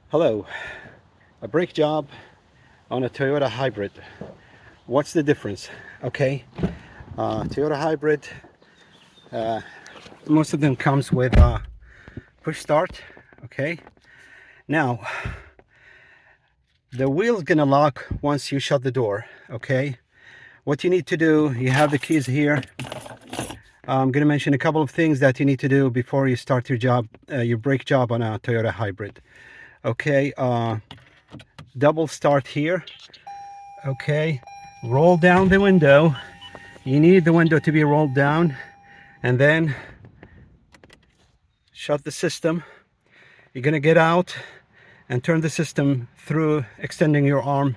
Hello, a brake job on a Toyota Hybrid. What's the difference? Okay, Toyota Hybrid, uh, most of them comes with push start. Okay, now the wheel's gonna lock once you shut the door. Okay, what you need to do, you have the keys here. I'm gonna mention a couple of things that you need to do before you start your job, your brake job on a Toyota Hybrid. Okay, double start here. Okay, roll down the window. You need the window to be rolled down, and then shut the system. You're gonna get out and turn the system through, extending your arm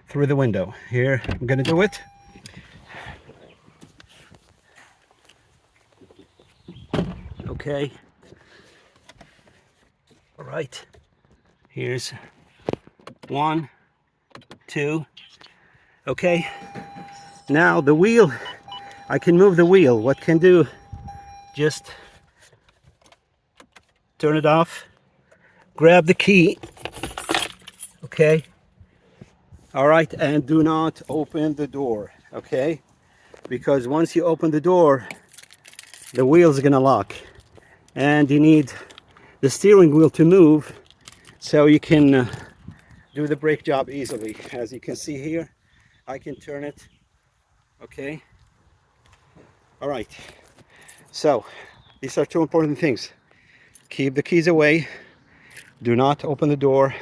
through the window. Here, I'm gonna do it. Okay. All right. Here's 1, 2. Okay. Now the wheel, I can move the wheel. What can do? Just turn it off. Grab the key. Okay. All right, and do not open the door. Okay, because once you open the door, the wheel's gonna lock, and you need the steering wheel to move so you can do the brake job easily. As you can see here, I can turn it. Okay. All right. So these are two important things. Keep the keys away. Do not open the door.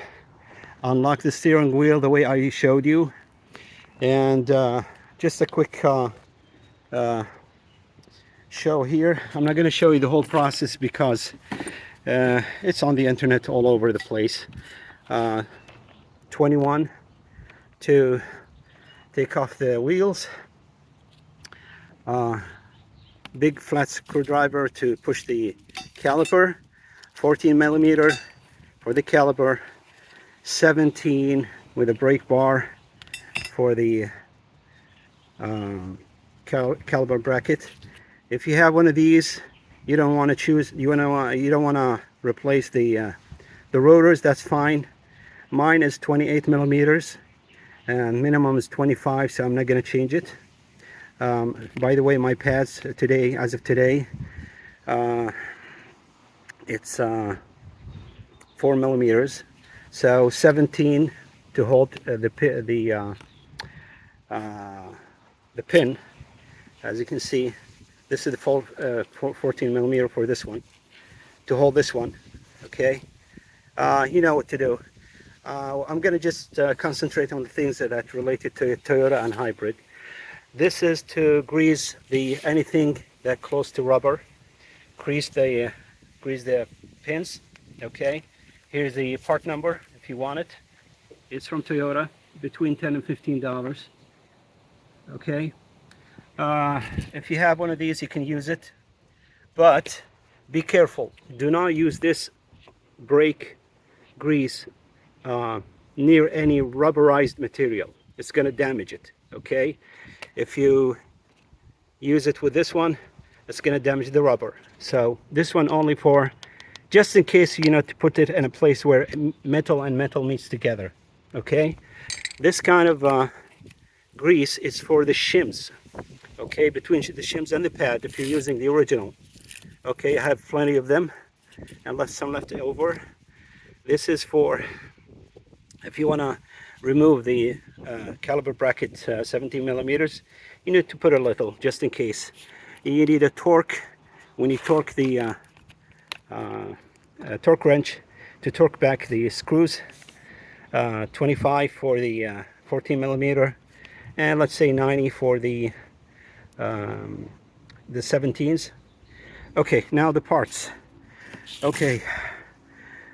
Unlock the steering wheel the way I showed you. And just a quick show here. I'm not going to show you the whole process because it's on the internet all over the place. 21 to take off the wheels, big flat screwdriver to push the caliper, 14 millimeter for the caliper, 17 with a brake bar for the caliper bracket. If you have one of these, you don't want to choose, you don't want to replace the rotors, that's fine. Mine is 28 millimeters and minimum is 25, so I'm not going to change it. By the way, my pads today, as of today, it's 4 millimeters, so 17 to hold the pin. As you can see, this is the full 14 millimeter for this one to hold this one. Okay, you know what to do. I'm going to just concentrate on the things that are related to Toyota and hybrid. This is to grease anything that close to rubber. Grease the pins. Okay, here's the part number if you want it. It's from Toyota, between $10 and $15. Okay, if you have one of these, you can use it, but be careful. Do not use this brake grease near any rubberized material. It's going to damage it. Okay, if you use it with this one, it's going to damage the rubber. So this one only for just in case, you know, to put it in a place where metal and metal meets together. Okay, this kind of grease is for the shims. Okay, between the shims and the pad, if you're using the original. Okay, I have plenty of them and some left over. This is for if you want to remove the caliper bracket 17 millimeters, you need to put a little just in case. You need a torque when you torque the torque wrench to torque back the screws. 25 for the 14 millimeter, and let's say 90 for the 17s. Okay, now the parts. Okay,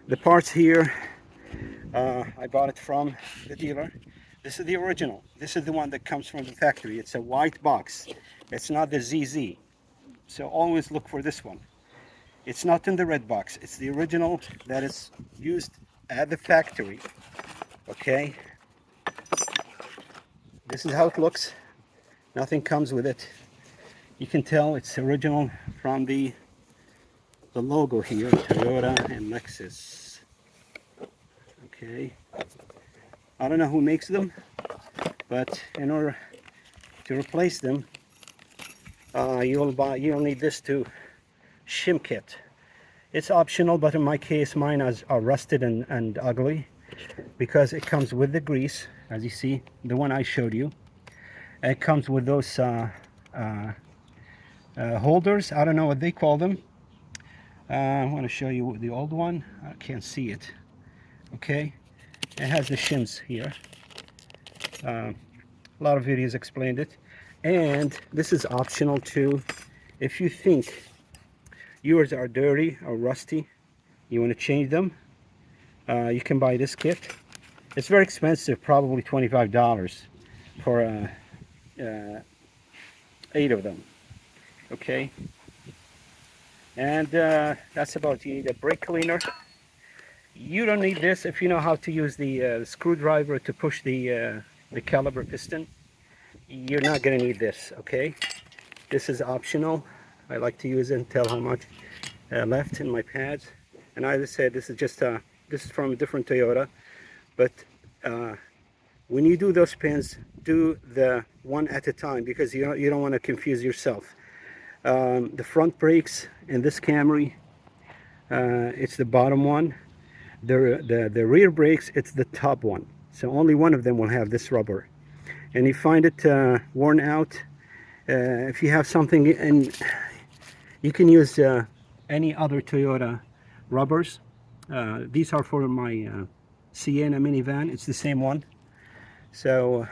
the parts here, I bought it from the dealer. This is the original. This is the one that comes from the factory. It's a white box. It's not the ZZ. So always look for this one. It's not in the red box. It's the original that is used at the factory. Okay. This is how it looks. Nothing comes with it. You can tell it's original from the logo here, Toyota and Lexus. Okay, I don't know who makes them, but in order to replace them, you'll need this to shim kit. It's optional, but in my case mine are rusted and ugly because it comes with the grease, as you see, the one I showed you. It comes with those holders. I don't know what they call them. I want to show you the old one. I can't see it. Okay, it has the shims here. A lot of videos explained it, and this is optional too. If you think yours are dirty or rusty, you want to change them, you can buy this kit. It's very expensive, probably $25 for 8 of them. Okay, and that's about it. You need a brake cleaner. You don't need this if you know how to use the screwdriver to push the caliper piston. You're not going to need this. Okay, this is optional. I like to use it and tell how much left in my pads. And as I said, this is just this is from a different Toyota, but when you do those pins, do the one at a time, because you don't want to confuse yourself. The front brakes in this Camry, it's the bottom one. The rear brakes, it's the top one. So only one of them will have this rubber. And you find it worn out, if you have something, and you can use any other Toyota rubbers. These are for my Sienna minivan. It's the same one. So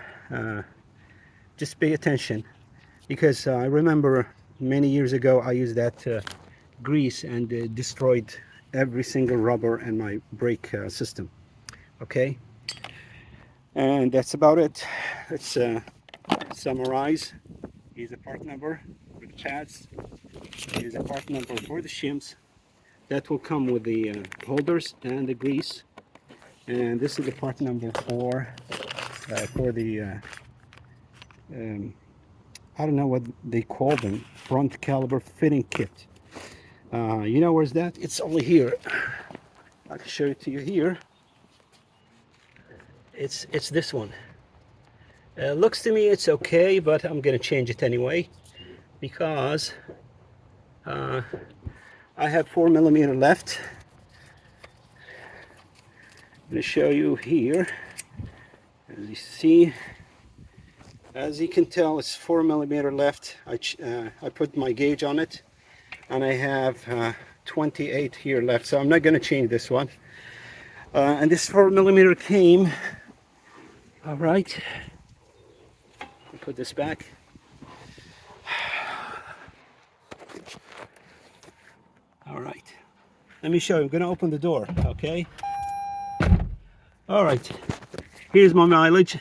just pay attention, because I remember many years ago I used that grease and destroyed every single rubber in my brake system. Okay, and that's about it. Let's summarize. Here's the part number for the pads. Here's the part number for the shims. That will come with the holders and the grease. And this is the part number for the I don't know what they call them, front caliper fitting kit. You know where's that? It's only here. I can show it to you here. It's this one. Looks to me it's okay, but I'm gonna change it anyway, because I have 4mm left. I'm gonna show you here. As you see, as you can tell, it's 4mm left. I put my gauge on it, and I have 28 here left, so I'm not going to change this one. And this 4mm came. All right, put this back. All right, let me show you. I'm going to open the door. Okay. All right, here's my mileage.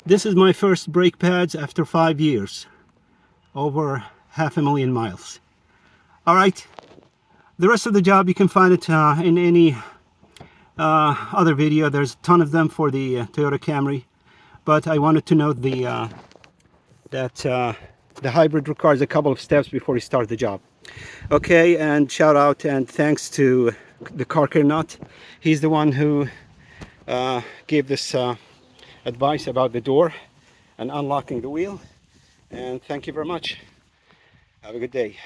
This is my first brake pads after 5 years, over 500,000 miles. All right, the rest of the job you can find it in any other video. There's a ton of them for the Toyota Camry, but I wanted to note that the hybrid requires a couple of steps before you start the job. Okay, and shout out and thanks to the car care nut. He's the one who gave this advice about the door and unlocking the wheel. And thank you very much. Have a good day.